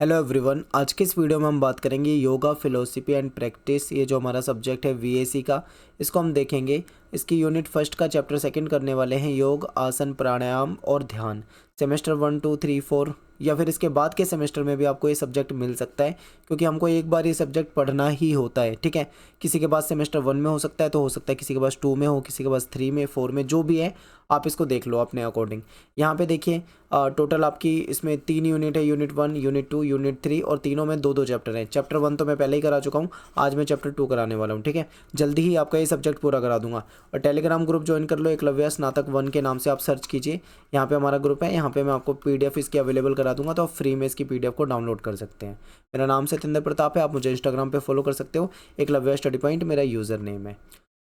Hello everyone, आज के इस वीडियो में हम बात करेंगे योगा फिलोसफी एंड प्रैक्टिस। ये जो हमारा सब्जेक्ट है वीएसी का, इसको हम देखेंगे। इसकी यूनिट फर्स्ट का चैप्टर सेकंड करने वाले हैं, योग, आसन, प्राणायाम और ध्यान। सेमेस्टर 1 2 3 4 या फिर इसके बाद के सेमेस्टर में भी आपको ये सब्जेक्ट मिल सकता है, क्योंकि हमको एक बार ये सब्जेक्ट पढ़ना ही होता है। ठीक है, किसी के पास सेमेस्टर 1 में हो सकता है, तो हो सकता है किसी के पास 2 में हो, किसी के पास 3 में, 4 में, जो भी है आप इसको देख लो अपने अकॉर्डिंग। यहाँ पे देखिए, टोटल आपकी इसमें 3 यूनिट है, यूनिट 1, यूनिट 2, यूनिट 3, और तीनों में 2 2 चैप्टर हैं। चैप्टर 1 तो मैं पहले ही करा चुका हूँ, आज मैं चैप्टर 2 कराने वाला हूँ। ठीक है, जल्दी ही आपका ये सब्जेक्ट पूरा करा दूंगा। और टेलीग्राम ग्रुप ज्वाइन कर लो, एकलव्य स्नातक 1 के नाम से आप सर्च कीजिए। यहाँ पे हमारा ग्रुप है, यहाँ पे मैं आपको पीडीएफ इसकी अवेलेबल करा दूंगा, तो आप फ्री में इसकी पीडीएफ को डाउनलोड कर सकते हैं। मेरा नाम सत्येंद्र प्रताप है, आप मुझे इंस्टाग्राम पे फॉलो कर सकते हो, एकलव्य स्टडी पॉइंट मेरा यूज़र नेम है।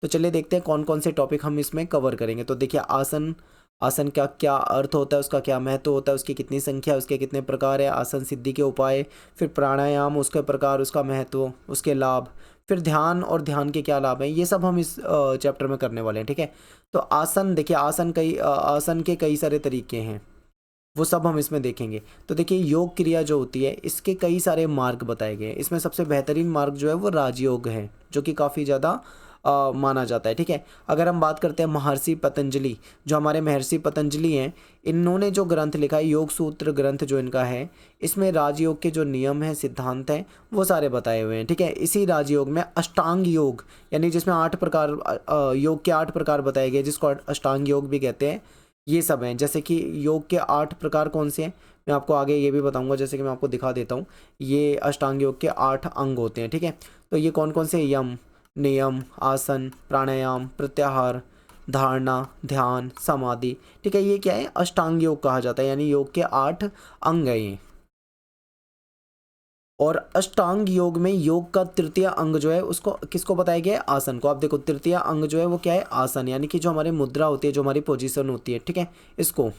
तो चलिए देखते हैं कौन कौन से टॉपिक हम इसमें कवर करेंगे। तो देखिए, आसन, आसन का क्या अर्थ होता है, उसका क्या महत्व होता है, उसकी कितनी संख्या है, उसके कितने प्रकार है, आसन सिद्धि के उपाय, फिर प्राणायाम, उसके प्रकार, उसका महत्व, उसके लाभ, फिर ध्यान और ध्यान के क्या लाभ हैं, ये सब हम इस चैप्टर में करने वाले हैं। ठीक है, तो आसन देखिए, आसन के कई सारे तरीके हैं, वो सब हम इसमें देखेंगे। तो देखिए, योग क्रिया जो होती है, इसके कई सारे मार्ग बताए गए हैं। इसमें सबसे बेहतरीन मार्ग जो है वो राजयोग है, जो कि काफ़ी ज़्यादा माना जाता है। ठीक है, अगर हम बात करते हैं महर्षि पतंजलि, जो हमारे महर्षि पतंजलि हैं, इन्होंने जो ग्रंथ लिखा है, योग सूत्र ग्रंथ जो इनका है, इसमें राजयोग के जो नियम हैं, सिद्धांत हैं, वो सारे बताए हुए हैं। ठीक है, इसी राजयोग में अष्टांग योग, यानी जिसमें 8 प्रकार, योग के 8 प्रकार बताए गए, जिसको अष्टांग योग भी कहते हैं, ये सब हैं। जैसे कि योग के 8 प्रकार कौन से हैं, मैं आपको आगे ये भी बताऊंगा। जैसे कि मैं आपको दिखा देता हूँ, ये अष्टांग योग के 8 अंग होते हैं। ठीक है, तो ये कौन कौन से, यम, नियम, आसन, प्राणायाम, प्रत्याहार, धारणा, ध्यान, समाधि। ठीक है, ये क्या है, अष्टांग योग कहा जाता है, यानी योग के 8 अंग हैं ये। और अष्टांग योग में योग का तृतीय अंग जो है, उसको किसको बताया गया है, आसन को। आप देखो, तृतीय अंग जो है वो क्या है, आसन, यानी कि जो हमारी मुद्रा होती है, जो हमारी पोजीशन होती है। ठीक है, इसको।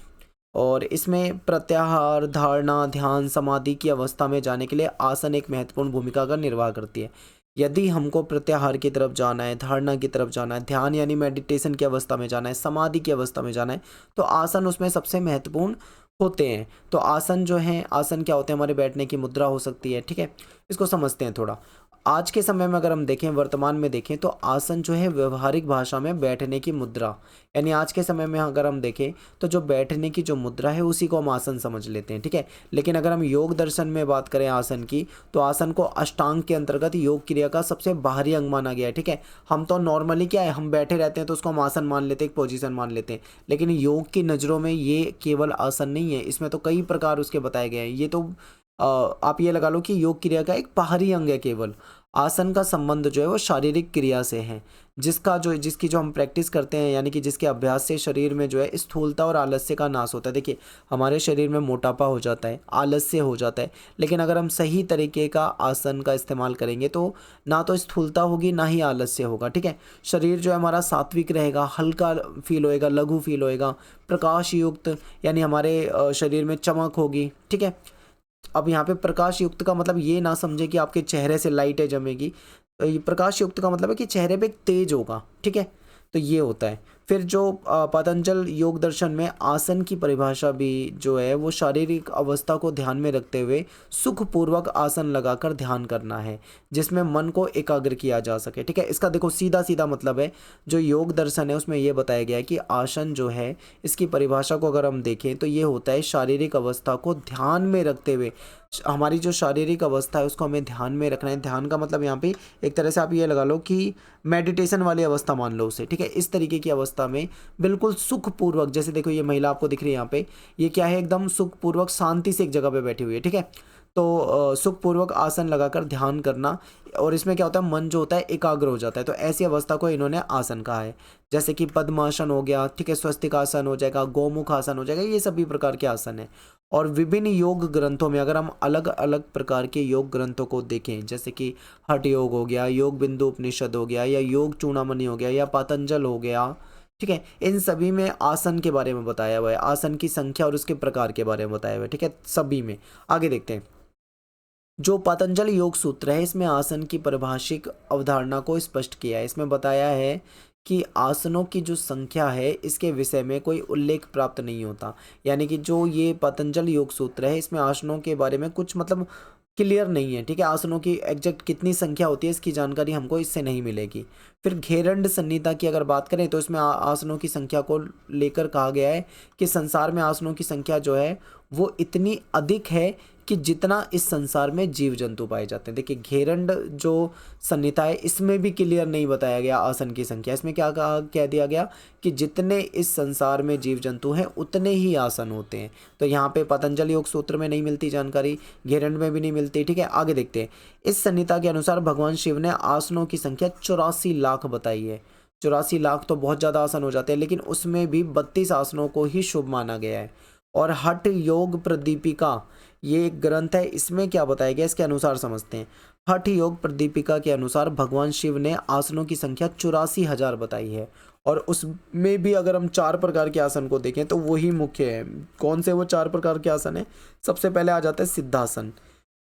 और इसमें प्रत्याहार, धारणा, ध्यान, समाधि की अवस्था में जाने के लिए आसन एक महत्वपूर्ण भूमिका का निर्वाह करती है। यदि हमको प्रत्याहार की तरफ जाना है, धारणा की तरफ जाना है, ध्यान यानी मेडिटेशन की अवस्था में जाना है, समाधि की अवस्था में जाना है, तो आसन उसमें सबसे महत्वपूर्ण होते हैं। तो आसन जो है, आसन क्या होते हैं, हमारे बैठने की मुद्रा हो सकती है। ठीक है, इसको समझते हैं थोड़ा। आज के समय में अगर हम देखें, वर्तमान में देखें, तो आसन जो है व्यवहारिक भाषा में बैठने की मुद्रा, यानी आज के समय में अगर हम देखें, तो जो बैठने की जो मुद्रा है, उसी को हम आसन समझ लेते हैं। ठीक है, लेकिन अगर हम योग दर्शन में बात करें आसन की, तो आसन को अष्टांग के अंतर्गत योग क्रिया का सबसे बाहरी अंग माना गया है। ठीक है, हम तो नॉर्मली क्या है, हम बैठे रहते हैं तो उसको हम आसन मान लेते हैं, एक पोजीशन मान लेते हैं, लेकिन योग की नज़रों में ये केवल आसन नहीं है, इसमें तो कई प्रकार उसके बताए गए हैं। ये तो आप ये लगा लो कि योग क्रिया का एक बाहरी अंग है केवल। आसन का संबंध जो है वो शारीरिक क्रिया से है, जिसकी जो हम प्रैक्टिस करते हैं, यानी कि जिसके अभ्यास से शरीर में जो है स्थूलता और आलस्य का नाश होता है। देखिए, हमारे शरीर में मोटापा हो जाता है, आलस्य हो जाता है, लेकिन अगर हम सही तरीके का आसन का इस्तेमाल करेंगे, तो ना तो स्थूलता होगी, ना ही आलस्य होगा। ठीक है, शरीर जो है हमारा सात्विक रहेगा, हल्का फील होएगा, लघु फील होएगा, प्रकाश युक्त, यानी हमारे शरीर में चमक होगी। ठीक है, अब यहाँ पे प्रकाश युक्त का मतलब ये ना समझे कि आपके चेहरे से लाइटें जमेगी। ये प्रकाश युक्त का मतलब है कि चेहरे पे एक तेज होगा। ठीक है, तो ये होता है। फिर जो पतंजल योग दर्शन में आसन की परिभाषा भी जो है, वो शारीरिक अवस्था को ध्यान में रखते हुए सुखपूर्वक आसन लगाकर ध्यान करना है, जिसमें मन को एकाग्र किया जा सके। ठीक है, इसका देखो सीधा सीधा मतलब है, जो योग दर्शन है उसमें ये बताया गया है कि आसन जो है, इसकी परिभाषा को अगर हम देखें, तो ये होता है शारीरिक अवस्था को ध्यान में रखते हुए, हमारी जो शारीरिक अवस्था है उसको हमें ध्यान में रखना है। ध्यान का मतलब यहाँ पे एक तरह से आप ये लगा लो कि मेडिटेशन वाली अवस्था मान लो उसे। ठीक है, इस तरीके की अवस्था में बिल्कुल सुखपूर्वक, जैसे देखो ये महिला आपको दिख रही है यहाँ पे, ये क्या है, एकदम सुखपूर्वक शांति से एक जगह पे बैठी हुई है। ठीक है, तो सुखपूर्वक आसन लगाकर ध्यान करना, और इसमें क्या होता है, मन जो होता है एकाग्र हो जाता है। तो ऐसी अवस्था को इन्होंने आसन कहा है। जैसे कि पद्मासन हो गया, ठीक है, स्वस्तिक आसन हो जाएगा, गोमुख आसन हो जाएगा, ये सभी प्रकार के आसन है। और विभिन्न योग ग्रंथों में अगर हम अलग अलग प्रकार के योग ग्रंथों को देखें, जैसे कि हठ योग हो गया, योग बिंदु उपनिषद हो गया, या योग चूड़ामणि हो गया, या पातंजल हो गया, ठीक है, इन सभी में आसन के बारे में बताया हुआ है, आसन की संख्या और उसके प्रकार के बारे में बताया हुआ है। ठीक है, सभी में। आगे देखते हैं, जो पतंजल योग सूत्र है, इसमें आसन की परिभाषिक अवधारणा को स्पष्ट किया है। इसमें बताया है कि आसनों की जो संख्या है इसके विषय में कोई उल्लेख प्राप्त नहीं होता। यानी कि जो ये पतंजलि योग सूत्र है इसमें आसनों के बारे में कुछ मतलब क्लियर नहीं है, ठीक है। आसनों की एग्जैक्ट कितनी संख्या होती है इसकी जानकारी हमको इससे नहीं मिलेगी। फिर घेरंड संहिता की अगर बात करें तो इसमें आसनों की संख्या को लेकर कहा गया है कि संसार में आसनों की संख्या जो है वो इतनी अधिक है कि जितना इस संसार में जीव जंतु पाए जाते हैं। देखिए घेरंड जो संहिता है इसमें भी क्लियर नहीं बताया गया आसन की संख्या। इसमें क्या कह दिया गया कि जितने इस संसार में जीव जंतु हैं उतने ही आसन होते हैं। तो यहाँ पे पतंजलि योग सूत्र में नहीं मिलती जानकारी, घेरंड में भी नहीं मिलती, ठीक है। आगे देखते हैं। इस संहिता के अनुसार भगवान शिव ने आसनों की संख्या 84 लाख बताई है। 84 लाख तो बहुत ज़्यादा आसन हो जाते हैं, लेकिन उसमें भी 32 आसनों को ही शुभ माना गया है। और हठ योग प्रदीपिका ये एक ग्रंथ है, इसमें क्या बताया गया इसके अनुसार समझते हैं। हठ योग प्रदीपिका के अनुसार भगवान शिव ने आसनों की संख्या 84,000 बताई है। और उसमें भी अगर हम 4 प्रकार के आसन को देखें तो वही मुख्य है। कौन से वो 4 प्रकार के आसन है? सबसे पहले आ जाता है सिद्धासन,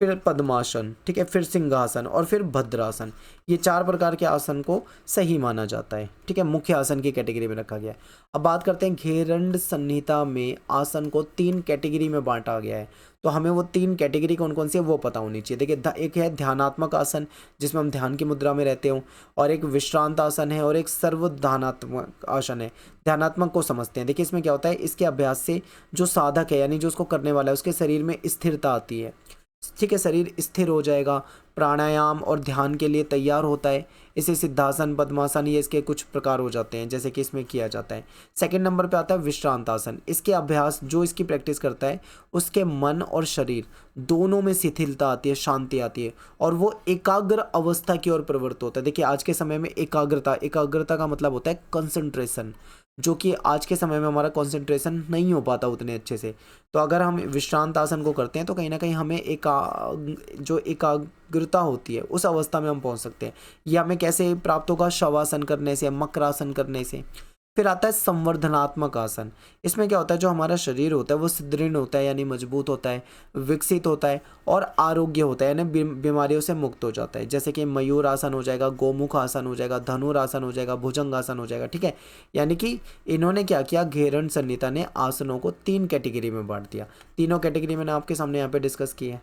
फिर पद्मासन, ठीक है, फिर सिंहासन और फिर भद्रासन। ये 4 प्रकार के आसन को सही माना जाता है, ठीक है, मुख्य आसन की कैटेगरी में रखा गया है। अब बात करते हैं घेरंड संहिता में आसन को 3 कैटेगरी में बांटा गया है। तो हमें वो 3 कैटेगरी कौन कौन सी है वो पता होनी चाहिए। देखिए एक है ध्यानात्मक आसन जिसमें हम ध्यान की मुद्रा में रहते हो, और एक विश्रांत आसन है, और एक सर्वधानात्मक आसन है। ध्यानात्मक को समझते हैं। देखिए इसमें क्या होता है, इसके अभ्यास से जो साधक है यानी जो उसको करने वाला है उसके शरीर में स्थिरता आती है, ठीक है, शरीर स्थिर हो जाएगा, प्राणायाम और ध्यान के लिए तैयार होता है। इसे सिद्धासन, पद्मासन ये इसके कुछ प्रकार हो जाते हैं जैसे कि इसमें किया जाता है। सेकंड नंबर पे आता है विश्रांत आसन। इसके अभ्यास जो इसकी प्रैक्टिस करता है उसके मन और शरीर दोनों में शिथिलता आती है, शांति आती है, और वो एकाग्र अवस्था की ओर प्रवृत्त होता है। देखिए आज के समय में एकाग्रता का मतलब होता है कंसंट्रेशन, जो कि आज के समय में हमारा कंसंट्रेशन नहीं हो पाता उतने अच्छे से। तो अगर हम विश्रांत आसन को करते हैं तो कहीं ना कहीं हमें जो एकाग्रता होती है उस अवस्था में हम पहुंच सकते हैं। यह हमें कैसे प्राप्त होगा? शवासन करने से, मकरासन करने से। फिर आता है संवर्धनात्मक आसन। इसमें क्या होता है, जो हमारा शरीर होता है वो सुदृढ़ होता है यानी मजबूत होता है, विकसित होता है और आरोग्य होता है यानी बीमारियों से मुक्त हो जाता है। जैसे कि मयूर आसन हो जाएगा, गोमुख आसन हो जाएगा, धनुर आसन हो जाएगा, भुजंग आसन हो जाएगा, ठीक है। यानी कि इन्होंने क्या किया, घेरंड संहिता ने आसनों को 3 कैटेगरी में बांट दिया। तीनों कैटेगरी मैंने आपके सामने यहाँ पे डिस्कस की है।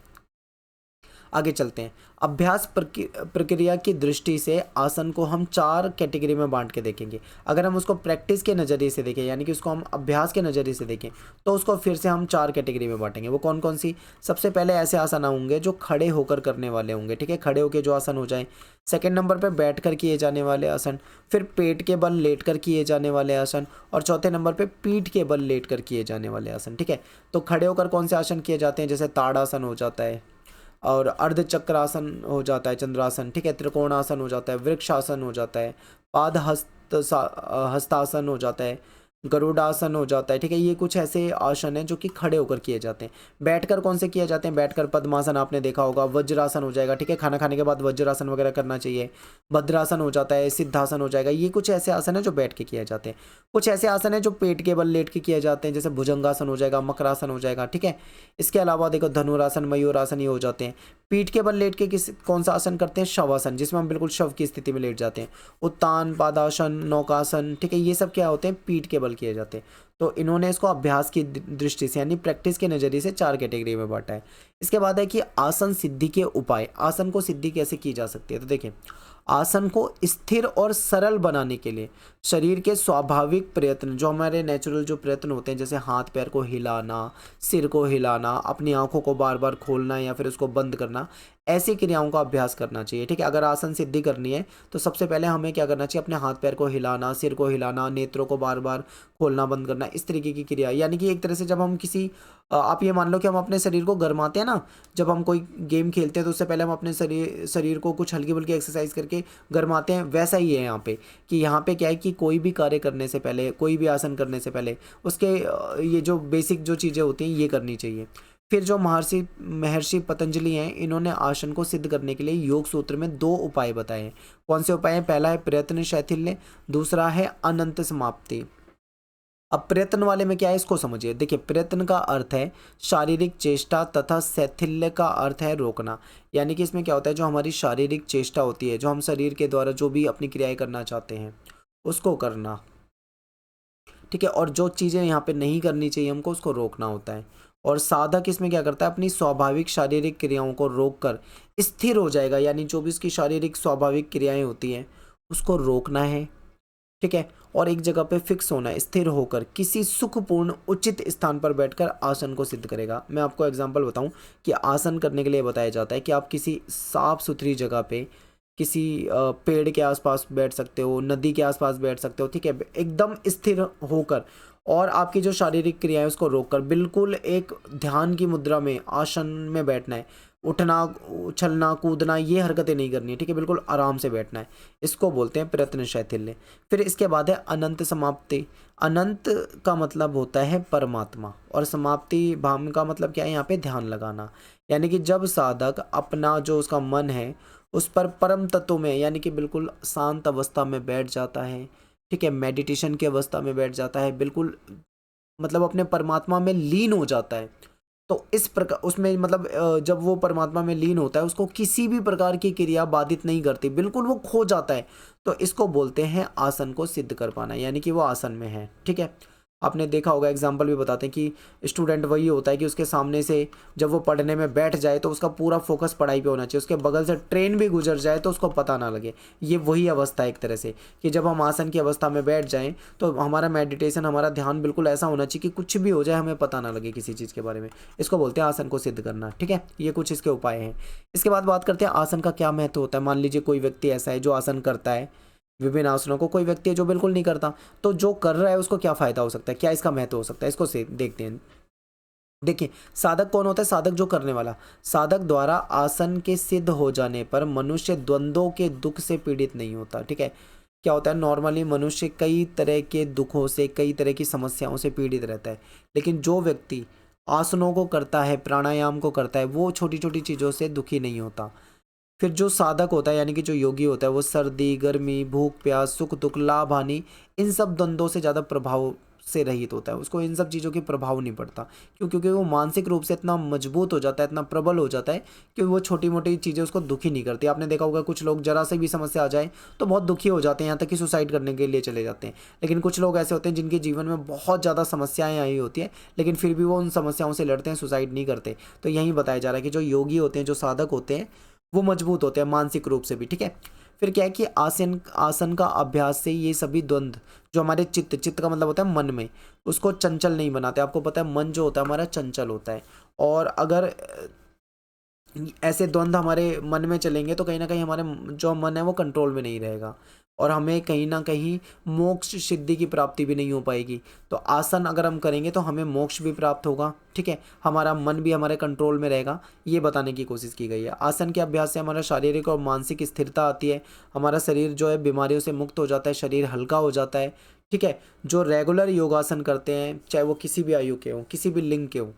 आगे चलते हैं। अभ्यास प्रक्रिया की दृष्टि से आसन को हम 4 कैटेगरी में बांट के देखेंगे। अगर हम उसको प्रैक्टिस के नज़रिए से देखें यानी कि उसको हम अभ्यास के नज़रिए से देखें तो उसको फिर से हम 4 कैटेगरी में बांटेंगे। वो कौन कौन सी? सबसे पहले ऐसे आसन होंगे जो खड़े होकर करने वाले होंगे, ठीक है, खड़े होकर जो आसन हो जाए। सेकेंड नंबर पर बैठ कर किए जाने वाले आसन, फिर पेट के बल लेट कर किए जाने वाले आसन, और चौथे नंबर पे पीठ के बल लेट कर किए जाने वाले आसन, ठीक है। तो खड़े होकर कौन से आसन किए जाते हैं? जैसे ताड़ासन हो जाता है, और अर्धचक्रासन हो जाता है, चंद्रासन, ठीक है, त्रिकोणासन हो जाता है, वृक्षासन हो जाता है, पाद हस्तासन हो जाता है, गरुड़ासन हो जाता है, ठीक है। ये कुछ ऐसे आसन हैं जो कि खड़े होकर किए जाते हैं। बैठकर कौन से किए जाते हैं? बैठकर पद्मासन आपने देखा होगा, वज्रासन हो जाएगा, ठीक है, खाना खाने के बाद वज्रासन वगैरह करना चाहिए। भद्रासन हो जाता है, सिद्धासन हो जाएगा। ये कुछ ऐसे आसन हैं जो बैठ के किए जाते हैं। कुछ ऐसे आसन हैं जो पेट के बल लेट के किए जाते हैं, जैसे भुजंगासन हो जाएगा, मकरासन हो जाएगा, ठीक है। इसके अलावा देखो धनुरासन, मयूरासन ये हो जाते हैं। पीठ के बल लेट के कौन सा आसन करते हैं? शवासन, जिसमें हम बिल्कुल शव की स्थिति में लेट जाते हैं। उत्तान, पादासन, नौकासन, ठीक है, ये सब क्या होते हैं? पीठ के बल किए जाते हैं। तो इन्होंने इसको अभ्यास की दृष्टि से यानी प्रैक्टिस के नज़रिए से 4 कैटेगरी में बांटा है। इसके बाद है कि आसन सिद्धि के उपाय। आसन को सिद्धि कैसे की जा सकती है? तो देखिए आसन को स्थिर और सरल बनाने के लिए शरीर के स्वाभाविक प्रयत्न, जो हमारे नेचुरल जो प्रयत्न होते हैं, जैसे हाथ पैर को हिलाना, सिर को हिलाना, अपनी आंखों को बार बार खोलना या फिर उसको बंद करना, ऐसी क्रियाओं का अभ्यास करना चाहिए, ठीक है। अगर आसन सिद्धि करनी है तो सबसे पहले हमें क्या करना चाहिए? अपने हाथ पैर को हिलाना, सिर को हिलाना, नेत्रों को बार बार खोलना बंद करना, इस तरीके की क्रिया। यानी कि एक तरह से जब हम किसी आप ये मान लो कि हम अपने शरीर को गरमाते हैं ना, जब हम कोई गेम खेलते हैं तो उससे पहले हम अपने शरीर को कुछ हल्की फुल्की एक्सरसाइज करके गरमाते हैं, वैसा ही है यहाँ पे। कि यहाँ पे क्या है कि कोई भी कार्य करने से पहले, कोई भी आसन करने से पहले उसके ये जो बेसिक जो चीज़ें होती हैं ये करनी चाहिए। फिर जो महर्षि पतंजलि हैं, इन्होंने आसन को सिद्ध करने के लिए योग सूत्र में 2 उपाय बताए हैं। कौन से उपाय हैं? पहला है प्रयत्न शैथिल्य, दूसरा है अनंत समाप्ति। अब प्रयत्न वाले में क्या है इसको समझिए। देखिए प्रयत्न का अर्थ है शारीरिक चेष्टा तथा शैथिल्य का अर्थ है रोकना। यानी कि इसमें क्या होता है, जो हमारी शारीरिक चेष्टा होती है, जो हम शरीर के द्वारा जो भी अपनी क्रियाएं करना चाहते हैं उसको करना, ठीक है। और जो चीज़ें यहाँ पे नहीं करनी चाहिए हमको, उसको रोकना होता है। और साधक इसमें क्या करता है, अपनी स्वाभाविक शारीरिक क्रियाओं को रोककर स्थिर हो जाएगा, यानी जो भी उसकी शारीरिक स्वाभाविक क्रियाएं होती हैं उसको रोकना है, ठीक है। और एक जगह पे फिक्स होना है, स्थिर होकर किसी सुखपूर्ण उचित स्थान पर बैठकर आसन को सिद्ध करेगा। मैं आपको एग्जांपल बताऊं कि आसन करने के लिए बताया जाता है कि आप किसी साफ सुथरी जगह पे, किसी पेड़ के आसपास बैठ सकते हो, नदी के आसपास बैठ सकते हो, ठीक है, एकदम स्थिर होकर। और आपकी जो शारीरिक क्रिया है उसको रोककर बिल्कुल एक ध्यान की मुद्रा में आसन में बैठना है। उठना, उछलना, कूदना, ये हरकतें नहीं करनी है, ठीक है, बिल्कुल आराम से बैठना है। इसको बोलते हैं प्रयत्न शैथिल्य। फिर इसके बाद है अनंत समाप्ति। अनंत का मतलब होता है परमात्मा, और समाप्ति भाम का मतलब क्या है, यहाँ पे ध्यान लगाना। यानी कि जब साधक अपना जो उसका मन है उस पर परम तत्व में, यानी कि बिल्कुल शांत अवस्था में बैठ जाता है, ठीक है, मेडिटेशन की अवस्था में बैठ जाता है, बिल्कुल मतलब अपने परमात्मा में लीन हो जाता है। तो इस प्रकार उसमें मतलब जब वो परमात्मा में लीन होता है उसको किसी भी प्रकार की क्रिया बाधित नहीं करती, बिल्कुल वो खो जाता है। तो इसको बोलते हैं आसन को सिद्ध कर पाना, यानी कि वो आसन में है, ठीक है। आपने देखा होगा, एग्जाम्पल भी बताते हैं कि स्टूडेंट वही होता है कि उसके सामने से जब वो पढ़ने में बैठ जाए तो उसका पूरा फोकस पढ़ाई पे होना चाहिए, उसके बगल से ट्रेन भी गुजर जाए तो उसको पता ना लगे। ये वही अवस्था है एक तरह से, कि जब हम आसन की अवस्था में बैठ जाएं तो हमारा मेडिटेशन, हमारा ध्यान बिल्कुल ऐसा होना चाहिए कि कुछ भी हो जाए हमें पता ना लगे किसी चीज़ के बारे में। इसको बोलते हैं आसन को सिद्ध करना, ठीक है। ये कुछ इसके उपाय हैं। इसके बाद बात करते हैं आसन का क्या महत्व होता है। मान लीजिए कोई व्यक्ति ऐसा है जो आसन करता है, विभिन्न आसनों को, कोई व्यक्ति है जो बिल्कुल नहीं करता, तो जो कर रहा है उसको क्या फायदा हो सकता है, क्या इसका महत्व हो सकता है, इसको से देखते हैं। देखिए, साधक कौन होता है, साधक जो करने वाला। साधक द्वारा आसन के सिद्ध हो जाने पर मनुष्य द्वंद्वों के दुख से पीड़ित नहीं होता, ठीक है। क्या होता है, नॉर्मली मनुष्य कई तरह के दुखों से, कई तरह की समस्याओं से पीड़ित रहता है, लेकिन जो व्यक्ति आसनों को करता है, प्राणायाम को करता है, वो छोटी छोटी चीज़ों से दुखी नहीं होता। फिर जो साधक होता है, यानी कि जो योगी होता है, वो सर्दी, गर्मी, भूख प्यास, सुख दुख, लाभ हानि, इन सब द्वंद्वों से ज़्यादा प्रभाव से रहित होता है। उसको इन सब चीज़ों के प्रभाव नहीं पड़ता। क्यों? क्योंकि वो मानसिक रूप से इतना मजबूत हो जाता है, इतना प्रबल हो जाता है कि वो छोटी मोटी चीज़ें उसको दुखी नहीं करती। आपने देखा होगा कुछ लोग जरा से भी समस्या आ जाए तो बहुत दुखी हो जाते हैं, यहाँ तक कि सुसाइड करने के लिए चले जाते हैं। लेकिन कुछ लोग ऐसे होते हैं जिनके जीवन में बहुत ज़्यादा समस्याएं आई होती हैं, लेकिन फिर भी वो उन समस्याओं से लड़ते हैं, सुसाइड नहीं करते। तो यही बताया जा रहा है कि जो योगी होते हैं, जो साधक होते हैं, वो मजबूत होते हैं मानसिक रूप से भी, ठीक है। फिर क्या है कि आसन आसन का अभ्यास से ये सभी द्वंद्व जो हमारे चित्त, चित्त का मतलब होता है मन में, उसको चंचल नहीं बनाते। आपको पता है मन जो होता है हमारा चंचल होता है, और अगर ऐसे द्वंद्व हमारे मन में चलेंगे तो कहीं ना कहीं हमारे जो मन है वो कंट्रोल में नहीं रहेगा, और हमें कहीं ना कहीं मोक्ष सिद्धि की प्राप्ति भी नहीं हो पाएगी। तो आसन अगर हम करेंगे तो हमें मोक्ष भी प्राप्त होगा, ठीक है, हमारा मन भी हमारे कंट्रोल में रहेगा। ये बताने की कोशिश की गई है। आसन के अभ्यास से हमारा शारीरिक और मानसिक स्थिरता आती है, हमारा शरीर जो है बीमारियों से मुक्त हो जाता है, शरीर हल्का हो जाता है, ठीक है। जो रेगुलर योगासन करते हैं, चाहे वो किसी भी आयु के हों, किसी भी लिंग के हों,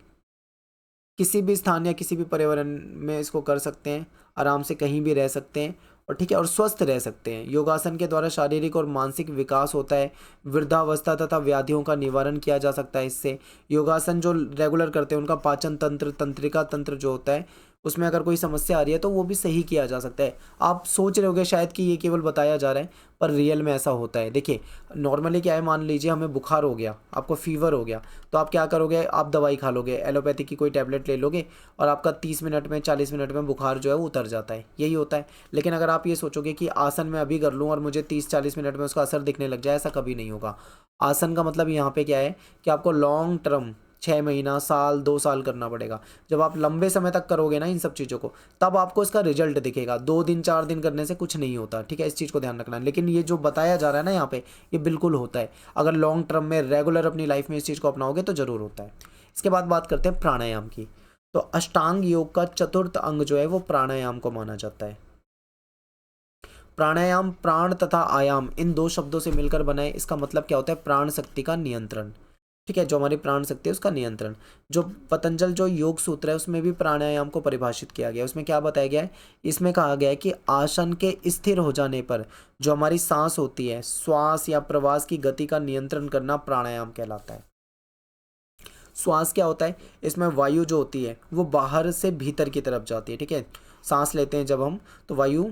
किसी भी स्थान या किसी भी पर्यावरण में इसको कर सकते हैं, आराम से कहीं भी रह सकते हैं, और ठीक है, और स्वस्थ रह सकते हैं। योगासन के द्वारा शारीरिक और मानसिक विकास होता है, वृद्धावस्था तथा व्याधियों का निवारण किया जा सकता है इससे। योगासन जो रेगुलर करते हैं उनका पाचन तंत्र, तंत्रिका तंत्र जो होता है, उसमें अगर कोई समस्या आ रही है तो वो भी सही किया जा सकता है। आप सोच रहे होगे शायद कि ये केवल बताया जा रहा है, पर रियल में ऐसा होता है। देखिए, नॉर्मली क्या है, मान लीजिए हमें बुखार हो गया, आपको फीवर हो गया, तो आप क्या करोगे, आप दवाई खा लोगे, एलोपैथी की कोई टैबलेट ले लोगे, और आपका 30 मिनट में, 40 मिनट में बुखार जो है वो उतर जाता है, यही होता है। लेकिन अगर आप ये सोचोगे कि आसन में अभी कर लूँ और मुझे 30-40 मिनट में उसका असर दिखने लग जाए, ऐसा कभी नहीं होगा। आसन का मतलब यहाँ पे क्या है कि आपको लॉन्ग टर्म 6 महीना, साल, 2 साल करना पड़ेगा। जब आप लंबे समय तक करोगे ना इन सब चीज़ों को, तब आपको इसका रिजल्ट दिखेगा। 2 दिन 4 दिन करने से कुछ नहीं होता, ठीक है, इस चीज़ को ध्यान रखना। लेकिन ये जो बताया जा रहा है ना यहाँ पे, ये बिल्कुल होता है। अगर लॉन्ग टर्म में रेगुलर अपनी लाइफ में इस चीज़ को अपनाओगे तो ज़रूर होता है। इसके बाद बात करते हैं प्राणायाम की। तो अष्टांग योग का चतुर्थ अंग जो है वो प्राणायाम को माना जाता है। प्राणायाम प्राण तथा आयाम इन दो शब्दों से मिलकर बना है। इसका मतलब क्या होता है, प्राण शक्ति का नियंत्रण, ठीक है, जो हमारी प्राण शक्ति है उसका नियंत्रण। जो पतंजल जो योग सूत्र है उसमें भी प्राणायाम को परिभाषित किया गया है। उसमें क्या बताया गया है, इसमें कहा गया है कि आसन के स्थिर हो जाने पर जो हमारी सांस होती है, श्वास या प्रवास की गति का नियंत्रण करना प्राणायाम कहलाता है। श्वास क्या होता है, इसमें वायु जो होती है वो बाहर से भीतर की तरफ जाती है, ठीक है। सांस लेते हैं जब हम, तो वायु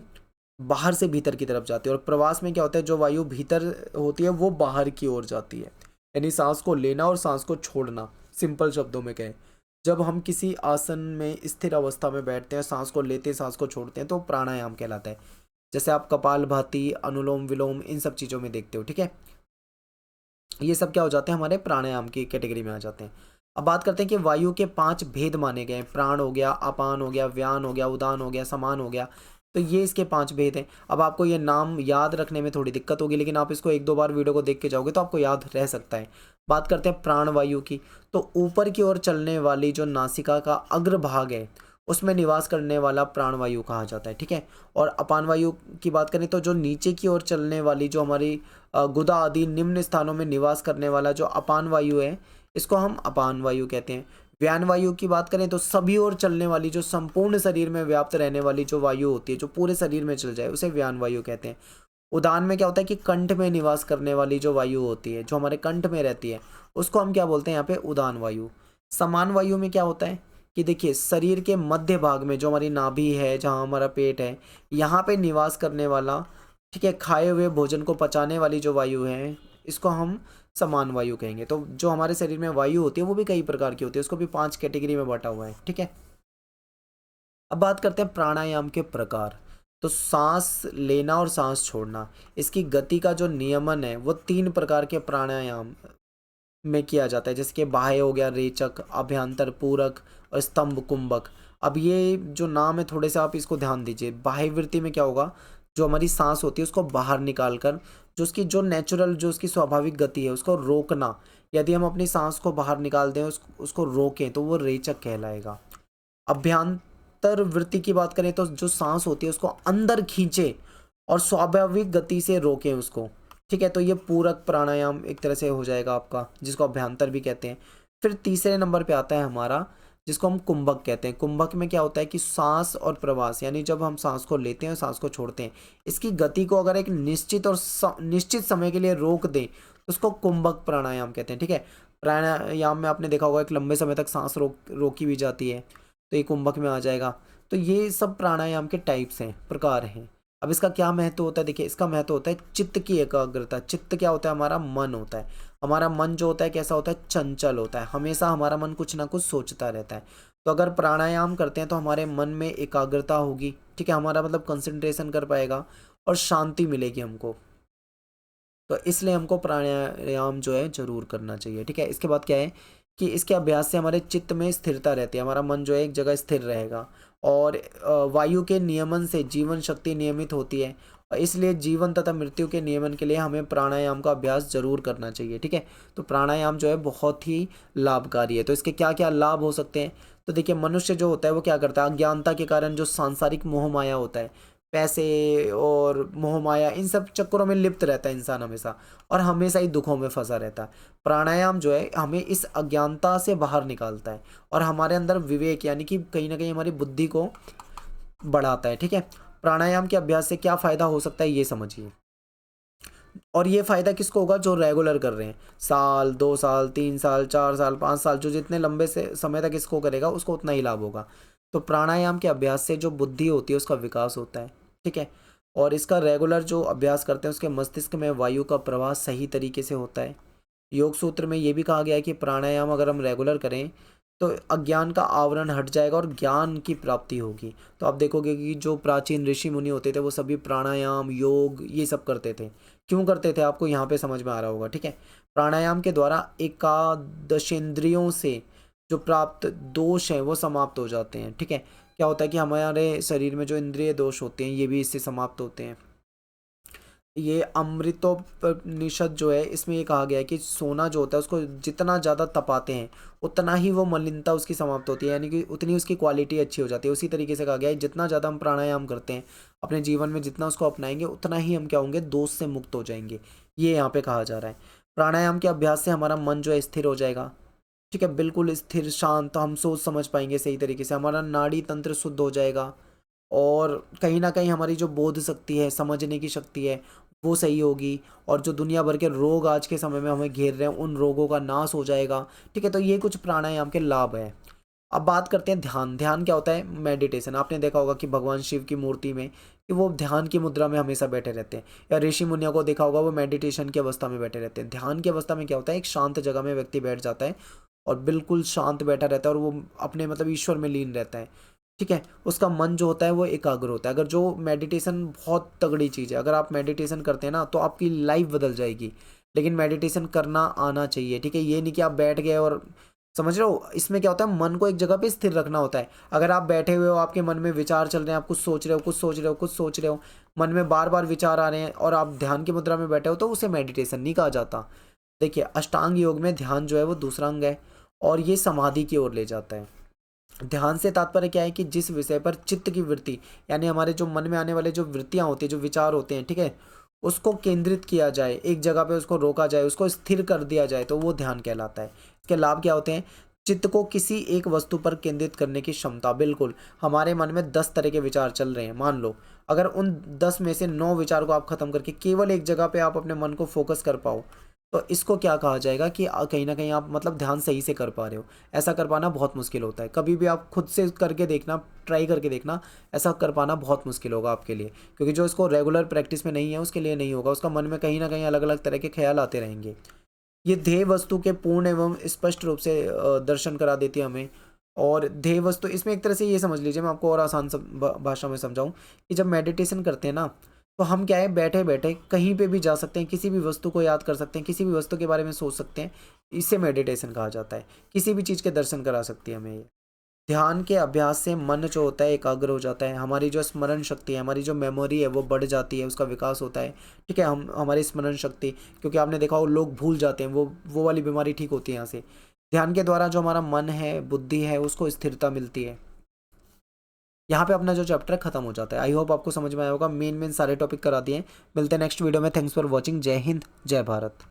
बाहर से भीतर की तरफ जाती है, और प्रवास में क्या होता है, जो वायु भीतर होती है वो बाहर की ओर जाती है। यानी सांस को लेना और सांस को छोड़ना, सिंपल शब्दों में कहें, जब हम किसी आसन में स्थिर अवस्था में बैठते हैं, सांस को लेते हैं सांस को छोड़ते हैं, तो प्राणायाम कहलाता है। जैसे आप कपाल भाती, अनुलोम विलोम, इन सब चीज़ों में देखते हो, ठीक है। ये सब क्या हो जाते हैं, हमारे प्राणायाम की कैटेगरी में आ जाते हैं। अब बात करते हैं कि वायु के 5 भेद माने गए हैं। प्राण हो गया, अपान हो गया, व्यान हो गया, उदान हो गया, समान हो गया। तो ये इसके 5 भेद हैं। अब आपको ये नाम याद रखने में थोड़ी दिक्कत होगी, लेकिन आप इसको 1-2 बार वीडियो को देख के जाओगे तो आपको याद रह सकता है। बात करते हैं प्राण वायु की। तो ऊपर की ओर चलने वाली जो नासिका का अग्रभाग है, उसमें निवास करने वाला प्राण वायु कहा जाता है, ठीक है। और अपान वायु की बात करें तो जो नीचे की ओर चलने वाली, जो हमारी गुदा आदि निम्न स्थानों में निवास करने वाला जो अपान वायु है, इसको हम अपान वायु कहते हैं। व्यान वायु की बात करें तो सभी ओर चलने वाली, जो संपूर्ण शरीर में व्याप्त रहने वाली जो वायु होती है, जो पूरे शरीर में चल जाए, उसे व्यान वायु कहते हैं। उदान में क्या होता है कि कंठ में निवास करने वाली जो वायु होती है, जो हमारे कंठ में रहती है, उसको हम क्या बोलते हैं यहाँ पे, उदान वायु। समान वायु में क्या होता है कि देखिए, शरीर के मध्य भाग में जो हमारी नाभि है, जहाँ हमारा पेट है, यहाँ पे निवास करने वाला, ठीक है, खाए हुए भोजन को पचाने वाली जो वायु है, इसको हम समान वायु कहेंगे। तो जो हमारे शरीर में वायु होती है वो भी कई प्रकार की होती है, उसको भी 5 कैटेगरी में बांटा हुआ है, ठीक है। अब बात करते हैं प्राणायाम के प्रकार। तो सांस लेना और सांस छोड़ना, इसकी गति का जो नियमन है वो 3 प्रकार के प्राणायाम में किया जाता है। जैसे कि बाह्य हो गया रेचक, अभ्यंतर पूरक, और स्तंभ कुंभक। अब ये जो नाम है, थोड़े से आप इसको ध्यान दीजिए। बाह्य वृत्ति में क्या होगा, जो हमारी सांस होती है उसको बाहर निकाल कर, जो उसकी जो नेचुरल, जो उसकी स्वाभाविक गति है, उसको रोकना। यदि हम अपनी सांस को बाहर निकाल दें, उसको रोकें, तो वो रेचक कहलाएगा। अभ्यंतर वृत्ति की बात करें तो जो सांस होती है उसको अंदर खींचे और स्वाभाविक गति से रोकें उसको, ठीक है। तो ये पूरक प्राणायाम एक तरह से हो जाएगा आपका, जिसको अभ्यंतर भी कहते हैं। फिर तीसरे नंबर पे आता है हमारा, जिसको हम कुंभक कहते हैं। कुंभक में क्या होता है कि सांस और प्रवास, यानी जब हम सांस को लेते हैं और सांस को छोड़ते हैं, इसकी गति को अगर एक निश्चित और निश्चित समय के लिए रोक दें, तो उसको कुंभक प्राणायाम कहते हैं, ठीक है। प्राणायाम में आपने देखा होगा एक लंबे समय तक सांस रोकी भी जाती है, तो ये कुंभक में आ जाएगा। तो ये सब प्राणायाम के टाइप्स हैं, प्रकार हैं। अब इसका क्या महत्व होता है, देखिए इसका महत्व होता है चित्त की एकाग्रता। चित्त क्या होता है, हमारा मन होता है। हमारा मन जो होता है कैसा होता है, चंचल होता है, हमेशा हमारा मन कुछ ना कुछ सोचता रहता है। तो अगर प्राणायाम करते हैं तो हमारे मन में एकाग्रता होगी, ठीक है, हमारा मतलब कंसंट्रेशन कर पाएगा और शांति मिलेगी हमको। तो इसलिए हमको प्राणायाम जो है जरूर करना चाहिए, ठीक है। इसके बाद क्या है कि इसके अभ्यास से हमारे चित्त में स्थिरता रहती है, हमारा मन जो है एक जगह स्थिर रहेगा। और वायु के नियमन से जीवन शक्ति नियमित होती है, और इसलिए जीवन तथा मृत्यु के नियमन के लिए हमें प्राणायाम का अभ्यास जरूर करना चाहिए, ठीक है। तो प्राणायाम जो है बहुत ही लाभकारी है। तो इसके क्या क्या लाभ हो सकते हैं, तो देखिए मनुष्य जो होता है वो क्या करता है, अज्ञानता के कारण जो सांसारिक मोह माया होता है, पैसे और मोह माया, इन सब चक्करों में लिप्त रहता है इंसान हमेशा, और हमेशा ही दुखों में फंसा रहता है। प्राणायाम जो है हमें इस अज्ञानता से बाहर निकालता है और हमारे अंदर विवेक, यानी कि कहीं ना कहीं हमारी बुद्धि को बढ़ाता है, ठीक है। प्राणायाम के अभ्यास से क्या फ़ायदा हो सकता है ये समझिए। और ये फ़ायदा किसको होगा, जो रेगुलर कर रहे हैं, साल 2 साल 3 साल 4 साल 5 साल, जो जितने लंबे से समय तक इसको करेगा उसको उतना ही लाभ होगा। तो प्राणायाम के अभ्यास से जो बुद्धि होती है उसका विकास होता है, ठीक है। और इसका रेगुलर जो अभ्यास करते हैं उसके मस्तिष्क में वायु का प्रवाह सही तरीके से होता है। योग सूत्र में ये भी कहा गया है कि प्राणायाम अगर हम रेगुलर करें तो अज्ञान का आवरण हट जाएगा और ज्ञान की प्राप्ति होगी। तो आप देखोगे कि जो प्राचीन ऋषि मुनि होते थे वो सभी प्राणायाम योग ये सब करते थे। क्यों करते थे आपको यहाँ पे समझ में आ रहा होगा, ठीक है। प्राणायाम के द्वारा एकादशेंद्रियों से जो प्राप्त दोष हैं वो समाप्त हो जाते हैं, ठीक है। क्या होता है कि हमारे शरीर में जो इंद्रिय दोष होते हैं ये भी इससे समाप्त होते हैं। ये अमृतोपनिषद जो है इसमें ये कहा गया है कि सोना जो होता है उसको जितना ज़्यादा तपाते हैं उतना ही वो मलिनता उसकी समाप्त होती है, यानी कि उतनी उसकी क्वालिटी अच्छी हो जाती है। उसी तरीके से कहा गया है जितना ज़्यादा हम प्राणायाम करते हैं अपने जीवन में, जितना उसको अपनाएंगे उतना ही हम क्या होंगे, दोष से मुक्त हो जाएंगे, ये यहाँ पे कहा जा रहा है। प्राणायाम के अभ्यास से हमारा मन जो है स्थिर हो जाएगा, ठीक है, बिल्कुल स्थिर शांत, हम सोच समझ पाएंगे सही तरीके से, हमारा नाड़ी तंत्र शुद्ध हो जाएगा, और कहीं ना कहीं हमारी जो बोध शक्ति है, समझने की शक्ति है, वो सही होगी, और जो दुनिया भर के रोग आज के समय में हमें घेर रहे हैं उन रोगों का नाश हो जाएगा, ठीक है। तो ये कुछ प्राणायाम के लाभ हैं। अब बात करते हैं ध्यान। ध्यान क्या होता है? मेडिटेशन। आपने देखा होगा कि भगवान शिव की मूर्ति में कि वो ध्यान की मुद्रा में हमेशा बैठे रहते हैं, या ऋषि मुनियों को देखा होगा वो मेडिटेशन की अवस्था में बैठे रहते हैं। ध्यान की अवस्था में क्या होता है? एक शांत जगह में व्यक्ति बैठ जाता है और बिल्कुल शांत बैठा रहता है और वो अपने मतलब ईश्वर में लीन रहता है, ठीक है। उसका मन जो होता है वो एकाग्र होता है। अगर जो मेडिटेशन बहुत तगड़ी चीज़ है, अगर आप मेडिटेशन करते हैं ना तो आपकी लाइफ बदल जाएगी। लेकिन मेडिटेशन करना आना चाहिए, ठीक है। ये नहीं कि आप बैठ गए और, समझ रहे हो, इसमें क्या होता है, मन को एक जगह पे स्थिर रखना होता है। अगर आप बैठे हुए हो, आपके मन में विचार चल रहे हैं, आप कुछ सोच रहे हो, कुछ सोच रहे हो, कुछ सोच रहे हो, मन में बार बार विचार आ रहे हैं और आप ध्यान की मुद्रा में बैठे हो, तो उसे मेडिटेशन नहीं कहा जाता। देखिए, अष्टांग योग में ध्यान जो है वो दूसरा अंग है और ये समाधि की ओर ले जाता है। ध्यान से तात्पर्य क्या है कि जिस विषय पर चित्त की वृत्ति, यानी हमारे जो मन में आने वाले जो वृत्तियां होती है, जो विचार होते हैं, ठीक है, उसको केंद्रित किया जाए, एक जगह पे उसको रोका जाए, उसको स्थिर कर दिया जाए, तो वो ध्यान कहलाता है। इसके लाभ क्या होते हैं? चित्त को किसी एक वस्तु पर केंद्रित करने की क्षमता। बिल्कुल, हमारे मन में 10 तरह के विचार चल रहे हैं, मान लो, अगर उन 10 में से 9 विचार को आप खत्म करके केवल एक जगह पे आप अपने मन को फोकस कर पाओ, तो इसको क्या कहा जाएगा कि कहीं ना कहीं आप मतलब ध्यान सही से कर पा रहे हो। ऐसा कर पाना बहुत मुश्किल होता है। कभी भी आप खुद से करके देखना, ट्राई करके देखना, ऐसा कर पाना बहुत मुश्किल होगा आपके लिए, क्योंकि जो इसको रेगुलर प्रैक्टिस में नहीं है उसके लिए नहीं होगा। उसका मन में कहीं ना कहीं अलग अलग तरह के ख्याल आते रहेंगे। ये ध्येय वस्तु के पूर्ण एवं स्पष्ट रूप से दर्शन करा देती है हमें। और ध्येय वस्तु, इसमें एक तरह से ये समझ लीजिए, मैं आपको और आसान भाषा में समझाऊं, कि जब मेडिटेशन करते हैं ना, तो हम क्या है, बैठे बैठे कहीं पे भी जा सकते हैं, किसी भी वस्तु को याद कर सकते हैं, किसी भी वस्तु के बारे में सोच सकते हैं। इसे मेडिटेशन कहा जाता है। किसी भी चीज़ के दर्शन करा सकती है हमें ये। ध्यान के अभ्यास से मन जो होता है एकाग्र हो जाता है। हमारी जो स्मरण शक्ति है, हमारी जो मेमोरी है वो बढ़ जाती है, उसका विकास होता है, ठीक है। हम हमारी स्मरण शक्ति, क्योंकि आपने देखा हो लोग भूल जाते हैं, वो वाली बीमारी ठीक होती है यहाँ से। ध्यान के द्वारा जो हमारा मन है, बुद्धि है, उसको स्थिरता मिलती है। यहाँ पे अपना जो चैप्टर खत्म हो जाता है। आई होप आपको समझ में आया होगा। मेन मेन सारे टॉपिक करा दिए हैं। मिलते हैं नेक्स्ट वीडियो में। Thanks for watching. जय हिंद, जय भारत।